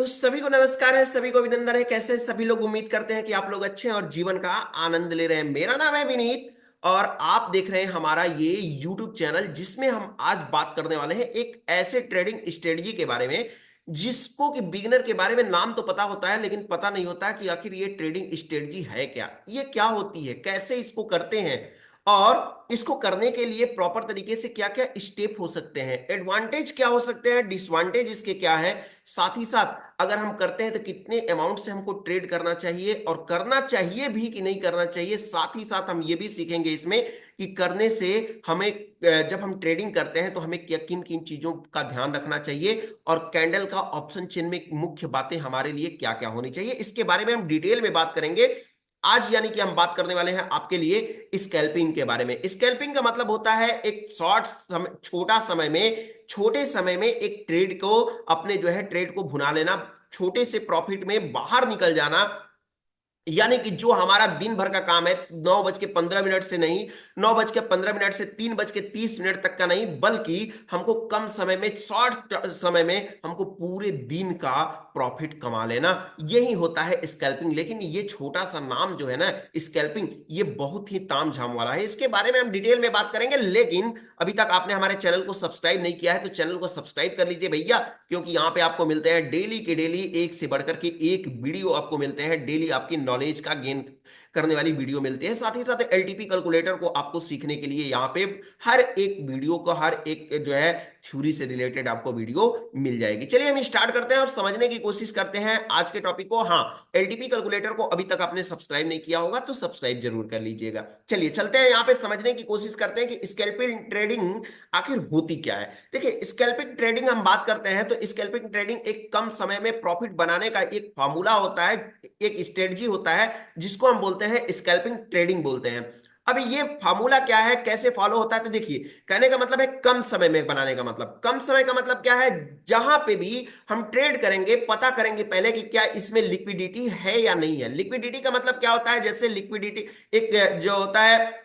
तो सभी को नमस्कार है, सभी को अभिनंदन है। कैसे हैं सभी लोग? उम्मीद करते हैं कि आप लोग अच्छे हैं और जीवन का आनंद ले रहे हैं। मेरा नाम है विनीत और आप देख रहे हैं हमारा ये YouTube चैनल, जिसमें हम आज बात करने वाले हैं एक ऐसे ट्रेडिंग स्ट्रेटजी के बारे में जिसको कि बिगिनर के बारे में नाम तो पता होता है, लेकिन पता नहीं होता कि आखिर ये ट्रेडिंग स्ट्रेटजी है क्या, ये क्या होती है, कैसे इसको करते हैं और इसको करने के लिए प्रॉपर तरीके से क्या क्या स्टेप हो सकते हैं, एडवांटेज क्या हो सकते हैं, डिसवांटेज इसके क्या है। साथ ही साथ अगर हम करते हैं तो कितने अमाउंट से हमको ट्रेड करना चाहिए और करना चाहिए भी कि नहीं करना चाहिए। साथ ही साथ हम ये भी सीखेंगे इसमें कि करने से हमें जब हम ट्रेडिंग करते हैं तो हमें क्या किन किन चीजों का ध्यान रखना चाहिए और कैंडल का ऑप्शन चेन में मुख्य बातें हमारे लिए क्या क्या होनी चाहिए, इसके बारे में हम डिटेल में बात करेंगे आज। यानी कि हम बात करने वाले हैं आपके लिए स्कैल्पिंग के बारे में। स्कैल्पिंग का मतलब होता है एक शॉर्ट समय, छोटे समय में एक ट्रेड को, अपने जो है ट्रेड को भुना लेना, छोटे से प्रॉफिट में बाहर निकल जाना। यानी कि जो हमारा दिन भर का काम है 9:15 से नहीं, 9:15 से 3:30 तक का नहीं, बल्कि हमको कम समय में, शॉर्ट समय में हमको पूरे दिन का प्रॉफिट कमा लेना, यही होता है स्कैल्पिंग। लेकिन ये छोटा सा नाम जो है ना, स्कैल्पिंग, ये बहुत ही तामझाम वाला है। इसके बारे में हम डिटेल में बात करेंगे, लेकिन अभी तक आपने हमारे चैनल को सब्सक्राइब नहीं किया है तो चैनल को सब्सक्राइब कर लीजिए भैया, क्योंकि यहाँ पे आपको मिलते हैं डेली के डेली एक से बढ़कर के एक वीडियो आपको मिलते हैं। डेली आपकी नॉलेज का गेन करने वाली वीडियो मिलती है। साथ ही साथ एलटीपी कैलकुलेटर को आपको सीखने के लिए यहाँ पे हर एक वीडियो को, हर एक जो है थ्योरी से रिलेटेड आपको वीडियो मिल जाएगी। चलिए हम स्टार्ट करते हैं और समझने की कोशिश करते हैं आज के टॉपिक को। हाँ, एलटीपी कैलकुलेटर को अभी तक आपने सब्सक्राइब नहीं किया होगा तो सब्सक्राइब जरूर कर लीजिएगा। चलिए चलते हैं यहाँ पे, समझने की कोशिश करते हैं कि स्कैल्पिंग ट्रेडिंग आखिर होती क्या है। देखिए, स्कैल्पिंग ट्रेडिंग हम बात करते हैं तो स्कैल्पिंग ट्रेडिंग एक कम समय में प्रॉफिट बनाने का एक फार्मूला होता है, एक स्ट्रेटजी होता है, जिसको हम बोलते हैं स्कैल्पिंग ट्रेडिंग बोलते हैं। अब ये फार्मूला क्या है, कैसे फॉलो होता है, तो देखिए, कहने का मतलब है कम समय में बनाने का मतलब। कम समय का मतलब क्या है, जहां पे भी हम ट्रेड करेंगे पता करेंगे पहले कि क्या इसमें लिक्विडिटी है या नहीं है। लिक्विडिटी का मतलब क्या होता है, जैसे लिक्विडिटी एक जो होता है,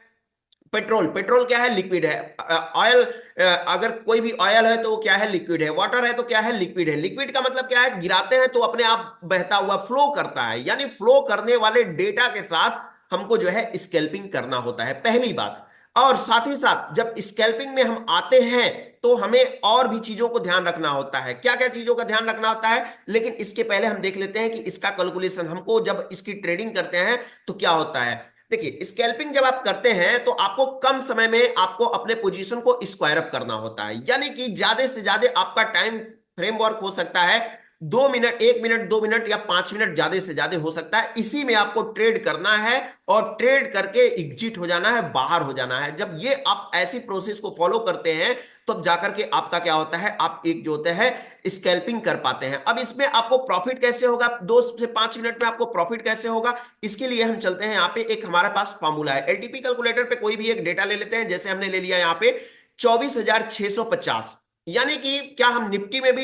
पेट्रोल, पेट्रोल क्या है, लिक्विड है। ऑयल, अगर कोई भी ऑयल है तो वो क्या है, लिक्विड है। वाटर है तो क्या है, लिक्विड है। लिक्विड का मतलब क्या है, गिराते हैं तो अपने आप बहता हुआ फ्लो करता है, यानी फ्लो करने वाले डेटा के साथ हमको जो है स्कैल्पिंग करना होता है, पहली बात। और साथ ही साथ जब स्कैल्पिंग में हम आते हैं तो हमें और भी चीजों को ध्यान रखना होता है। क्या क्या चीजों का ध्यान रखना होता है, लेकिन इसके पहले हम देख लेते हैं कि इसका कैलकुलेशन, हमको जब इसकी ट्रेडिंग करते हैं तो क्या होता है। देखिए, स्कैल्पिंग जब आप करते हैं तो आपको कम समय में आपको अपने पोजीशन को स्क्वायर अप करना होता है, यानी कि ज्यादा से ज्यादा आपका टाइम फ्रेमवर्क हो सकता है 2 मिनट, 1 मिनट, 2 मिनट या 5 मिनट, ज्यादा से ज्यादा हो सकता है। इसी में आपको ट्रेड करना है और ट्रेड करके एग्जिट हो जाना है, बाहर हो जाना है। जब ये आप ऐसी प्रोसेस को फॉलो करते हैं तब जाकर के आपका क्या होता है, आप एक जो होता है स्कैल्पिंग कर पाते हैं। अब इसमें आपको प्रॉफिट कैसे होगा, 2 से 5 मिनट में आपको प्रॉफिट कैसे होगा, इसके लिए हम चलते हैं यहाँ पे। एक हमारे पास फॉर्मूला है, एलटीपी कैलकुलेटर पे कोई भी एक डेटा ले लेते हैं। जैसे हमने ले लिया यहाँ पे 24,650, यानी कि क्या हम निफ्टी में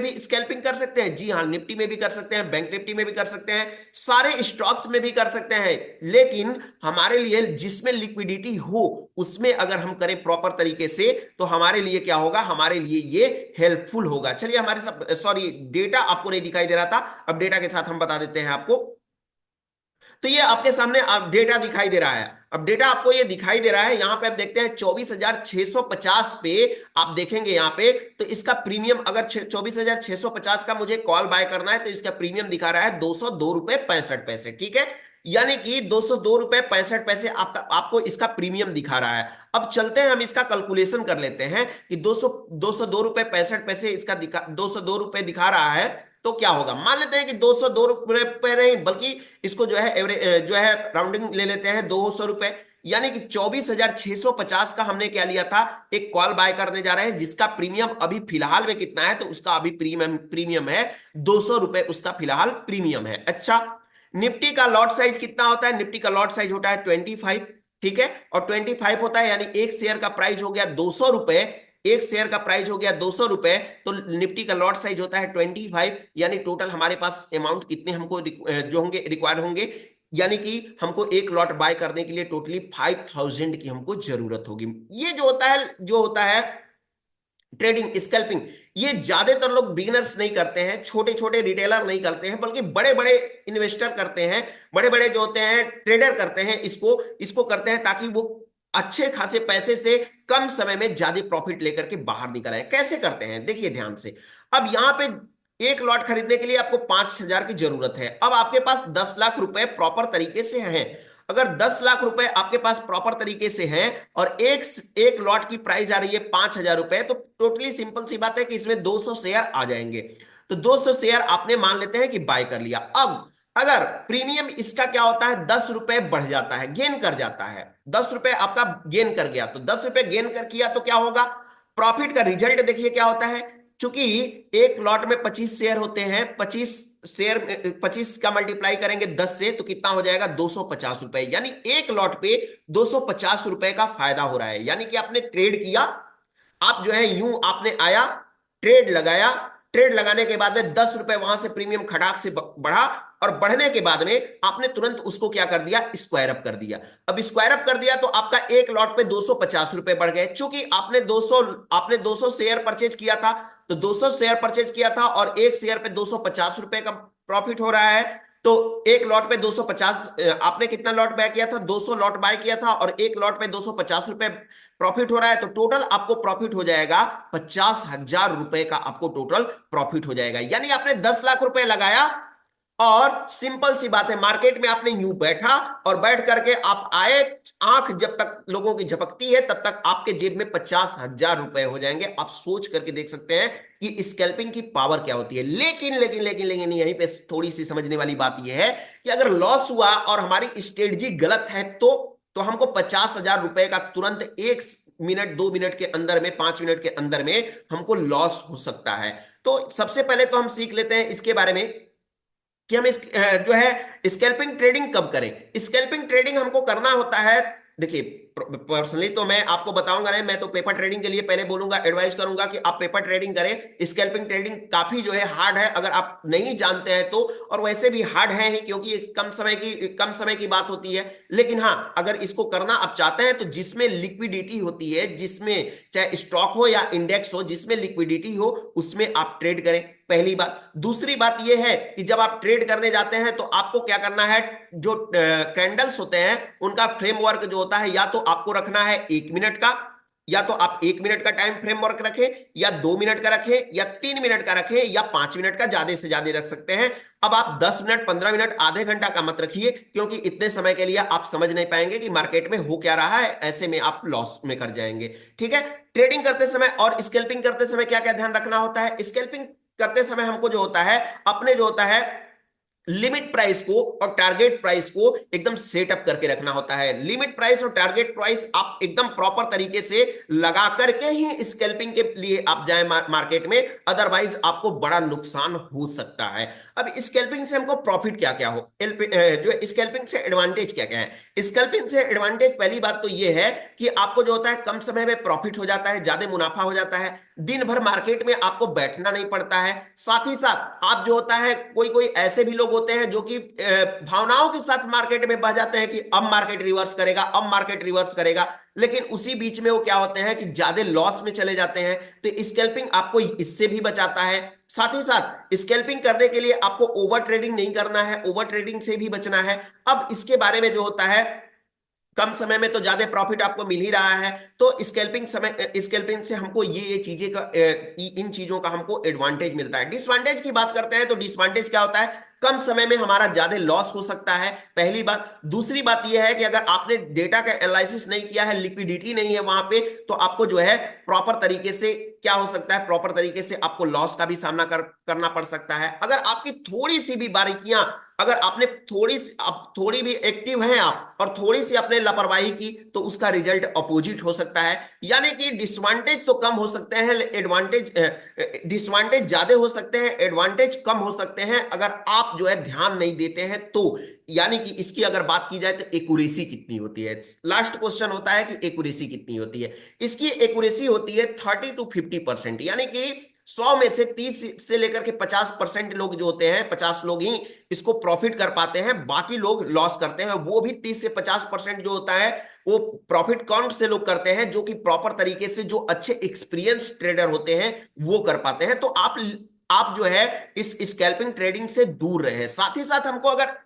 भी स्कैल्पिंग कर सकते हैं? जी हाँ, निफ्टी में भी कर सकते हैं, बैंक निफ्टी में भी कर सकते हैं, सारे स्टॉक्स में भी कर सकते हैं। लेकिन हमारे लिए जिसमें लिक्विडिटी हो उसमें अगर हम करें प्रॉपर तरीके से तो हमारे लिए क्या होगा, हमारे लिए ये हेल्पफुल होगा। चलिए, हमारे साथ, सॉरी, डेटा आपको नहीं दिखाई दे रहा था, अब डेटा के साथ हम बता देते हैं आपको। तो ये आपके सामने आप डेटा दिखाई दे रहा है। अब डेटा आपको ये दिखाई दे रहा है, यहां पे आप देखते हैं 24,650 पे आप देखेंगे यहाँ पे, तो इसका प्रीमियम अगर 24,650 का मुझे कॉल बाय करना है तो इसका प्रीमियम दिखा रहा है 202 रुपए 65 पैसे। ठीक है, यानी कि 202 रुपए 65 पैसे आपका, आपको इसका प्रीमियम दिखा रहा है। अब चलते हैं हम इसका कैलकुलेशन कर लेते हैं कि 202 रुपए 65 पैसे इसका 202 रुपए दिखा रहा है तो क्या होगा। मान लेते हैं कि 202 रुपए पे नहीं, बल्कि इसको जो है एवरेज जो है राउंडिंग ले लेते हैं 200 रुपए, यानी कि 24,650 का हमने क्या लिया था, एक कॉल बाय करने जा रहे हैं जिसका प्रीमियम अभी फिलहाल में कितना है, तो उसका अभी प्रीमियम प्रीमियम है 200 रुपए, उसका फिलहाल प्रीमियम है। अच्छा, निफ्टी का लॉट साइज कितना होता है, निफ्टी का लॉट साइज होता है 25। ठीक है, और 25 होता है, यानी एक शेयर का प्राइस हो गया 200 रुपए, एक शेयर का प्राइस हो गया 200 रुपए, तो निफ्टी का लॉट साइज होता है 25, यानी टोटल हमारे पास अमाउंट कितने हमको जो होंगे, रिक्वायर्ड होंगे, यानी कि हमको एक लॉट बाय करने के लिए टोटली 5,000 की हमको जरूरत होगी। ये जो होता है ट्रेडिंग स्कैल्पिंग, ये ज्यादातर लोग बिगिनर्स नहीं करते हैं, छोटे छोटे रिटेलर नहीं करते हैं, बल्कि बड़े बड़े इन्वेस्टर करते हैं, बड़े बड़े जो होते हैं ट्रेडर करते हैं, इसको इसको करते हैं ताकि वो अच्छे खासे पैसे से कम समय में ज्यादा प्रॉफिट लेकर के बाहर निकल आए। कैसे करते हैं देखिए ध्यान से। अब यहां पे एक लॉट खरीदने के लिए आपको 5,000 की जरूरत है। अब आपके पास 10 लाख रुपए प्रॉपर तरीके से हैं। अगर 10 लाख रुपए आपके पास प्रॉपर तरीके से हैं और एक एक लॉट की प्राइस आ रही है 5,000 रुपए, तो टोटली सिंपल सी बात है कि इसमें 200 शेयर आ जाएंगे। तो 200 शेयर आपने मान लेते हैं कि बाय कर लिया। अब अगर प्रीमियम इसका क्या होता है, 10 रुपए बढ़ जाता है, गेन कर जाता है, 10 रुपए आपका गेन कर गया, तो 10 रुपए गेन कर किया तो क्या होगा, प्रॉफिट का रिजल्ट देखिए क्या होता है। चूंकि एक लॉट में 25 शेयर होते हैं, 25 शेयर 25 का मल्टीप्लाई करेंगे 10 से तो कितना हो जाएगा, 250 रुपए। यानी एक लॉट पे 250 रुपए का फायदा हो रहा है। यानी कि आपने ट्रेड किया, आप जो है यूं आपने आया, ट्रेड लगाया, ट्रेड लगाने के बाद में 10 रुपए वहां से प्रीमियम खटाक से बढ़ा, और बढ़ने के बाद में आपने तुरंत उसको क्या कर दिया, स्क्वायर अप कर दिया। अब स्क्वायर अप कर दिया तो आपका एक लॉट पे 250 रुपए बढ़ गए। चूंकि आपने 200 शेयर परचेज किया था, तो 200 शेयर परचेज किया था और एक शेयर पे 250 रुपए का प्रॉफिट हो रहा है। तो एक लॉट पे 250, आपने कितना लॉट बाय किया था, 200 लॉट बाय किया था, और एक लॉट पे 250 रुपए प्रॉफिट हो रहा है। तो टोटल आपको प्रॉफिट हो जाएगा 50,000 रुपए का, आपको टोटल प्रॉफिट हो जाएगा। यानी आपने 10 लाख रुपए लगाया, और सिंपल सी बात है, मार्केट में आपने यूं बैठा और बैठ करके आप आए, आंख जब तक लोगों की झपकती है तब तक आपके जेब में 50,000 रुपए हो जाएंगे। आप सोच करके देख सकते हैं कि स्कैल्पिंग की पावर क्या होती है। लेकिन लेकिन लेकिन लेकिन यहीं पे थोड़ी सी समझने वाली बात यह है कि अगर लॉस हुआ और हमारी स्ट्रेटजी गलत है तो हमको 50,000 रुपए का तुरंत 1 मिनट 2 मिनट के अंदर में, 5 मिनट के अंदर में हमको लॉस हो सकता है। तो सबसे पहले तो हम सीख लेते हैं इसके बारे में कि हम जो है स्कैल्पिंग ट्रेडिंग कब करें। स्कैल्पिंग ट्रेडिंग हमको करना होता है, देखिए पर्सनली तो मैं आपको बताऊंगा नहीं, मैं तो पेपर ट्रेडिंग के लिए पहले बोलूंगा, एडवाइस करूंगा कि आप पेपर ट्रेडिंग करें। स्कैल्पिंग ट्रेडिंग काफी जो है हार्ड है, अगर आप नहीं जानते हैं तो, और वैसे भी हार्ड है ही क्योंकि ये कम समय की बात होती है। लेकिन हाँ, अगर इसको करना आप चाहते हैं तो जिसमें लिक्विडिटी होती है, जिसमें चाहे स्टॉक हो या इंडेक्स हो, जिसमें लिक्विडिटी हो उसमें आप ट्रेड करें, पहली बात। दूसरी बात यह है कि जब आप ट्रेड करने जाते हैं तो आपको क्या करना है, जो कैंडल्स होते हैं उनका फ्रेमवर्क जो होता है, या तो आपको रखना है 1 मिनट का, या तो आप 1 मिनट का टाइम फ्रेमवर्क रखें, या 2 मिनट का रखें, या 3 मिनट का रखें, या 5 मिनट का, ज्यादा से ज्यादा रख सकते हैं। अब आप 10 मिनट 15 मिनट आधे घंटा का मत रखिए, क्योंकि इतने समय के लिए आप समझ नहीं पाएंगे कि मार्केट में हो क्या रहा है, ऐसे में आप लॉस में कर जाएंगे। ठीक है। ट्रेडिंग करते समय और स्कैल्पिंग करते समय क्या क्या ध्यान रखना होता है, स्कैल्पिंग करते समय हमको जो होता है, अपने जो होता है लिमिट प्राइस को और टारगेट प्राइस को एकदम सेटअप करके रखना होता है। लिमिट प्राइस और टारगेट प्राइस आप एकदम प्रॉपर तरीके से लगा करके ही स्कैल्पिंग के लिए आप जाएं मार्केट में, अदरवाइज आपको बड़ा नुकसान हो सकता है। अब स्कैल्पिंग से हमको प्रॉफिट क्या क्या हो, जो स्कैल्पिंग से एडवांटेज क्या क्या है। स्कैल्पिंग से एडवांटेज पहली बात तो यह है कि आपको जो होता है कम समय में प्रॉफिट हो जाता है, ज्यादा मुनाफा हो जाता है, दिन भर मार्केट में आपको बैठना नहीं पड़ता है। साथ ही साथ आप जो होता है, कोई कोई ऐसे भी लोग होते हैं जो कि भावनाओं के साथ मार्केट में बह जाते हैं कि अब मार्केट रिवर्स करेगा, अब मार्केट रिवर्स करेगा, लेकिन उसी बीच में वो क्या होते हैं कि ज्यादा लॉस में चले जाते हैं। तो स्कैल्पिंग आपको इससे भी बचाता है। साथ ही साथ स्कैल्पिंग करने के लिए आपको ओवर ट्रेडिंग नहीं करना है, ओवर ट्रेडिंग से भी बचना है। अब इसके बारे में जो होता है, कम समय में तो ज्यादा प्रॉफिट आपको मिल ही रहा है, तो स्कैल्पिंग से हमको ये चीजें का इन चीजों का हमको एडवांटेज मिलता है। डिसवांटेज की बात करते हैं तो डिसवांटेज क्या होता है, कम समय में हमारा ज्यादा लॉस हो सकता है, पहली बात। दूसरी बात यह है कि अगर आपने डेटा का एनालिसिस नहीं किया है, लिक्विडिटी नहीं है वहां पे, तो आपको जो है प्रॉपर तरीके से क्या हो सकता है, प्रॉपर तरीके से आपको लॉस का भी सामना करना पड़ सकता है। अगर आपकी थोड़ी सी भी बारीकियां, अगर आपने थोड़ी भी एक्टिव हैं आप और थोड़ी सी आपने लापरवाही की, तो उसका रिजल्ट अपोजिट हो सकता है। यानी कि डिसवांटेज तो कम हो सकते हैं, डिसवांटेज ज्यादा हो सकते हैं, एडवांटेज कम हो सकते हैं, अगर आप जो है ध्यान नहीं देते हैं तो। यानी कि इसकी अगर बात की जाए तो एक्यूरेसी कितनी होती है, लास्ट क्वेश्चन होता है कि एक्यूरेसी कितनी होती है। इसकी एक्यूरेसी होती है 30 to 50%, यानी कि 100 में से 30 से लेकर के 50% लोग जो होते हैं, 50 लोग ही इसको प्रॉफिट कर पाते हैं, बाकी लोग लॉस करते हैं। वो भी 30 से 50% जो होता है वो प्रॉफिट कौन से लोग करते हैं, जो कि प्रॉपर तरीके से, जो अच्छे एक्सपीरियंस ट्रेडर होते हैं वो कर पाते हैं। तो आप जो है इस स्कैल्पिंग ट्रेडिंग से दूर रहे। साथ ही साथ हमको अगर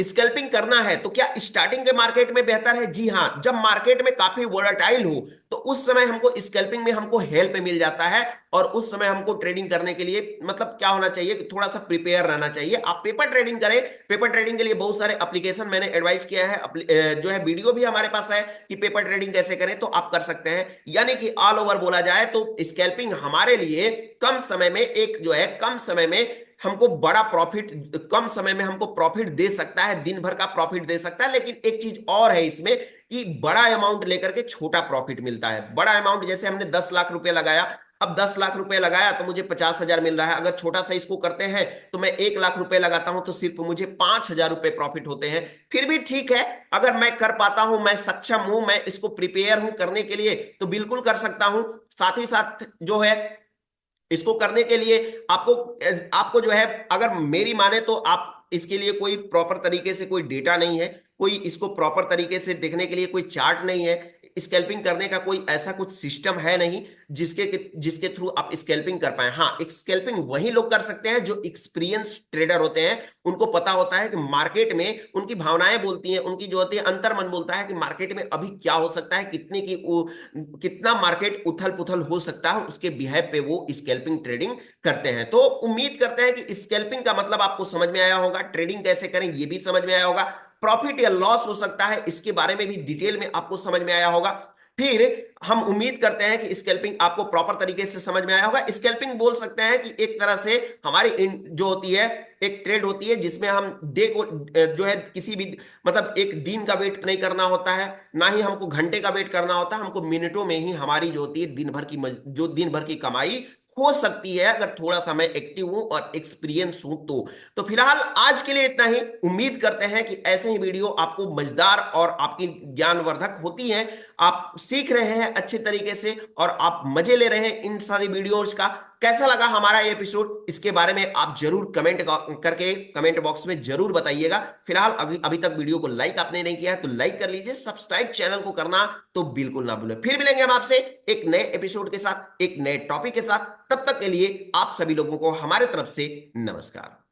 स्कैल्पिंग करना है तो क्या स्टार्टिंग के मार्केट में बेहतर है? जी हाँ, जब मार्केट में काफी वोलेटाइल हो तो उस समय हमको स्कैल्पिंग में हमको हेल्प मिल जाता है। और उस समय हमको ट्रेडिंग करने के लिए मतलब क्या होना चाहिए कि थोड़ा सा प्रिपेयर रहना चाहिए। आप पेपर ट्रेडिंग करें, पेपर ट्रेडिंग के लिए बहुत सारे एप्लीकेशन मैंने एडवाइस किया है, जो है वीडियो भी हमारे पास है कि पेपर ट्रेडिंग कैसे करें, तो आप कर सकते हैं। यानी कि ऑल ओवर बोला जाए तो स्कैल्पिंग हमारे लिए कम समय में, एक जो है कम समय में हमको बड़ा प्रॉफिट, कम समय में हमको प्रॉफिट दे सकता है, दिन भर का प्रॉफिट दे सकता है। लेकिन एक चीज और है इसमें कि बड़ा अमाउंट लेकर के छोटा प्रॉफिट मिलता है। बड़ा अमाउंट जैसे हमने 10 लाख रुपए लगाया, अब 10 लाख रुपए लगाया तो मुझे 50,000 मिल रहा है। अगर छोटा सा इसको करते हैं तो मैं 1 लाख रुपए लगाता हूं तो सिर्फ मुझे 5,000 रुपए प्रॉफिट होते हैं। फिर भी ठीक है, अगर मैं कर पाता हूं, मैं सक्षम हूं, मैं इसको प्रिपेयर हूं करने के लिए, तो बिल्कुल कर सकता हूं। साथ ही साथ जो है इसको करने के लिए आपको आपको जो है, अगर मेरी माने तो आप इसके लिए कोई प्रॉपर तरीके से कोई डेटा नहीं है, कोई इसको प्रॉपर तरीके से देखने के लिए कोई चार्ट नहीं है, स्कैल्पिंग करने का कोई ऐसा कुछ सिस्टम है नहीं जिसके जिसके थ्रू आप स्कैल्पिंग कर पाए। हाँ, स्कैल्पिंग वही लोग कर सकते हैं जो एक्सपीरियंस ट्रेडर होते हैं। उनको पता होता है कि मार्केट में उनकी भावनाएं बोलती हैं, उनकी जो होती है अंतर मन बोलता है कि मार्केट में अभी क्या हो सकता है, कितना मार्केट उथल पुथल हो सकता है, उसके बिहेव पे वो स्कैल्पिंग ट्रेडिंग करते हैं। तो उम्मीद करते हैं कि स्कैल्पिंग का मतलब आपको समझ में आया होगा, ट्रेडिंग कैसे करें ये भी समझ में आया होगा, प्रॉफिट या लॉस हो सकता है इसके बारे में भी डिटेल में आपको समझ में आया होगा। फिर हम उम्मीद करते हैं कि स्कैल्पिंग आपको प्रॉपर तरीके से समझ में आया होगा। स्कैल्पिंग बोल सकते हैं कि एक तरह से हमारी जो होती है एक ट्रेड होती है जिसमें हम डे को जो है किसी भी मतलब एक दिन का वेट नहीं करना होता है, ना ही हमको घंटे का वेट करना होता है। हमको मिनटों में ही हमारी जो होती है दिन भर की जो दिन भर की कमाई हो सकती है, अगर थोड़ा सा मैं एक्टिव हूं और एक्सपीरियंस हूं तो फिलहाल आज के लिए इतना ही। उम्मीद करते हैं कि ऐसे ही वीडियो आपको मजेदार और आपकी ज्ञानवर्धक होती हैं, आप सीख रहे हैं अच्छे तरीके से और आप मजे ले रहे हैं इन सारी वीडियोज का। कैसा लगा हमारा ये एपिसोड, इसके बारे में आप जरूर कमेंट करके कमेंट बॉक्स में जरूर बताइएगा। फिलहाल अभी तक वीडियो को लाइक आपने नहीं किया है तो लाइक कर लीजिए, सब्सक्राइब चैनल को करना तो बिल्कुल ना भूलें। फिर मिलेंगे हम आपसे एक नए एपिसोड के साथ, एक नए टॉपिक के साथ। तब तक के लिए आप सभी लोगों को हमारे तरफ से नमस्कार।